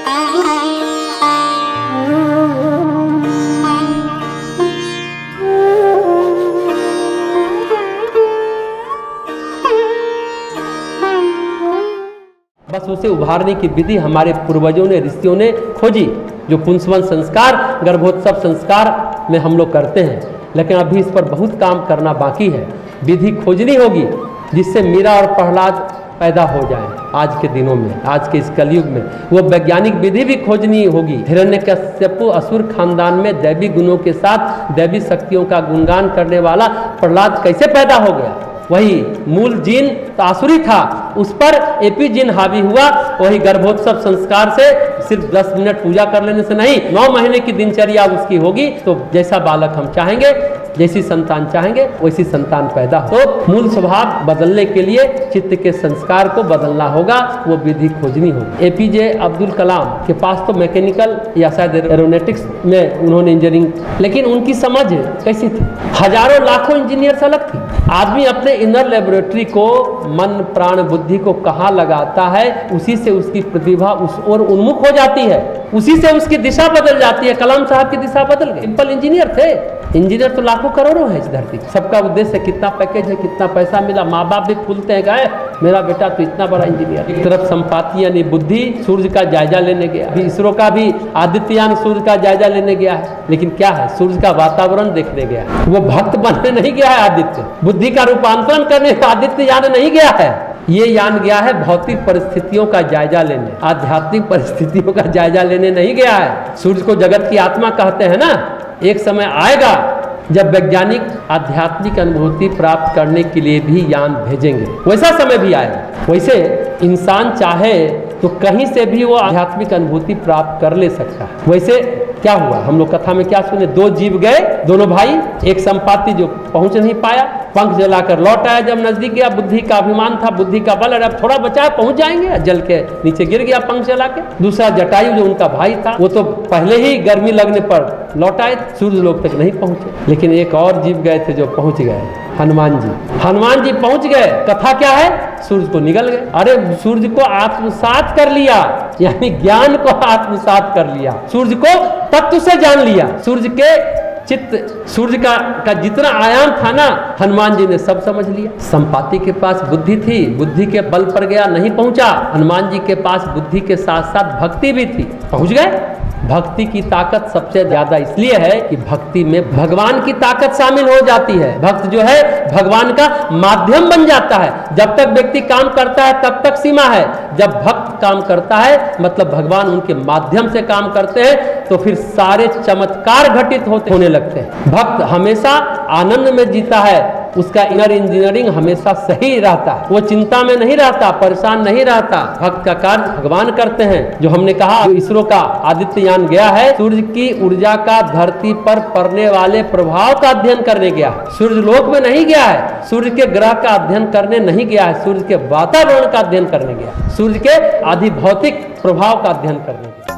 बस उसे उभारने की विधि हमारे पूर्वजों ने, ऋषियों ने खोजी। जो पुंसवन संस्कार, गर्भोत्सव संस्कार में हम लोग करते हैं, लेकिन अभी इस पर बहुत काम करना बाकी है। विधि खोजनी होगी जिससे मीरा और प्रहलाद पैदा हो जाएं आज के दिनों में, आज के इस कलयुग में। वो वैज्ञानिक विधि भी खोजनी होगी। हिरण्यकश्यप असुर खानदान में दैवी गुणों के साथ दैवी शक्तियों का गुणगान करने वाला प्रहलाद कैसे पैदा हो गया? वही मूल जीन तो आसुरी था, उस पर एपी जीन हावी हुआ। वही गर्भोत्सव संस्कार से सिर्फ 10 मिनट पूजा कर लेने से नहीं, 9 महीने की दिनचर्या उसकी होगी तो जैसा बालक हम चाहेंगे, जैसी संतान चाहेंगे वैसी संतान पैदा हो। तो मूल स्वभाव बदलने के लिए चित्त के संस्कार को बदलना होगा, वो विधि खोजनी होगी। एपीजे अब्दुल कलाम के पास तो मैकेनिकल या शायद एरोनॉटिक्स में उन्होंने इंजीनियरिंग, लेकिन उनकी समझ कैसी थी? हजारों लाखों इंजीनियर से अलग थी। आदमी अपने इनर लेबोरेटरी को, मन प्राण बुद्धि को कहाँ लगाता है, उसी से उसकी प्रतिभा उस ओर उन्मुख हो जाती है, उसी से उसकी दिशा बदल जाती है। कलाम साहब की दिशा बदल गई। सिंपल इंजीनियर थे। इंजीनियर तो लाखों करोड़ों है इस धरती। सबका उद्देश्य कितना पैकेज है, कितना पैसा मिला। माँ बाप भी फूलते हैं, गए मेरा बेटा तो इतना बड़ा इंजीनियर। एक तरफ संपाति यानी बुद्धि सूर्य का जायजा लेने गया, अभी इसरो का भी आदित्ययान सूर्य का जायजा लेने गया है, लेकिन क्या है, सूर्य का वातावरण देखने गया है। वो भक्त बनने नहीं गया है आदित्य, बुद्धि का रूपांतरण करने आदित्ययान नहीं गया है। ये यान गया है भौतिक परिस्थितियों का जायजा लेने, आध्यात्मिक परिस्थितियों का जायजा लेने नहीं गया है। सूर्य को जगत की आत्मा कहते हैं ना। एक समय आएगा जब वैज्ञानिक आध्यात्मिक अनुभूति प्राप्त करने के लिए भी यान भेजेंगे, वैसा समय भी आएगा। वैसे इंसान चाहे तो कहीं से भी वो आध्यात्मिक अनुभूति प्राप्त कर ले सकता है। वैसे क्या हुआ, हम लोग कथा में क्या सुने? 2 जीव गए, दोनों भाई। एक संपाति जो पहुंच नहीं पाया, पंख जलाकर लौट आया। जब नजदीक गया, बुद्धि का अभिमान था, बुद्धि का बल, अब थोड़ा बचा पहुंच जाएंगे, जल के नीचे गिर गया पंख जला के। दूसरा जटायु जो उनका भाई था, वो तो पहले ही गर्मी लगने पर लौट आए, सूर्य लोक तक नहीं पहुंचे। लेकिन एक और जीव गए थे जो पहुंच गए, हनुमान जी। हनुमान जी पहुंच गए। कथा क्या है? सूर्य को निगल गए। अरे सूर्य को आत्मसात कर लिया, यानी ज्ञान को आत्मसात कर लिया, सूर्य को तत्व से जान लिया। सूर्य के चित्त, सूर्य का जितना आयाम था ना, हनुमान जी ने सब समझ लिया। संपाति के पास बुद्धि थी, बुद्धि के बल पर गया, नहीं पहुंचा। हनुमान जी के पास बुद्धि के साथ साथ भक्ति भी थी, पहुंच गए। भक्ति की ताकत सबसे ज्यादा इसलिए है कि भक्ति में भगवान की ताकत शामिल हो जाती है। भक्त जो है भगवान का माध्यम बन जाता है। जब तक व्यक्ति काम करता है तब तक सीमा है, जब भक्त काम करता है मतलब भगवान उनके माध्यम से काम करते हैं, तो फिर सारे चमत्कार घटित होने लगते हैं। भक्त हमेशा आनंद में जीता है, उसका इनर इंजीनियरिंग हमेशा सही रहता है, वो चिंता में नहीं रहता, परेशान नहीं रहता। भक्त का कार्य भगवान करते हैं। जो हमने कहा, जो इसरो का आदित्ययान गया है, सूर्य की ऊर्जा का धरती पर पड़ने वाले प्रभाव का अध्ययन करने गया है। सूर्य लोक में नहीं गया है, सूर्य के ग्रह का अध्ययन करने नहीं गया है, सूर्य के वातावरण का अध्ययन करने गया है, सूर्य के आधिभौतिक प्रभाव का अध्ययन करने गया है।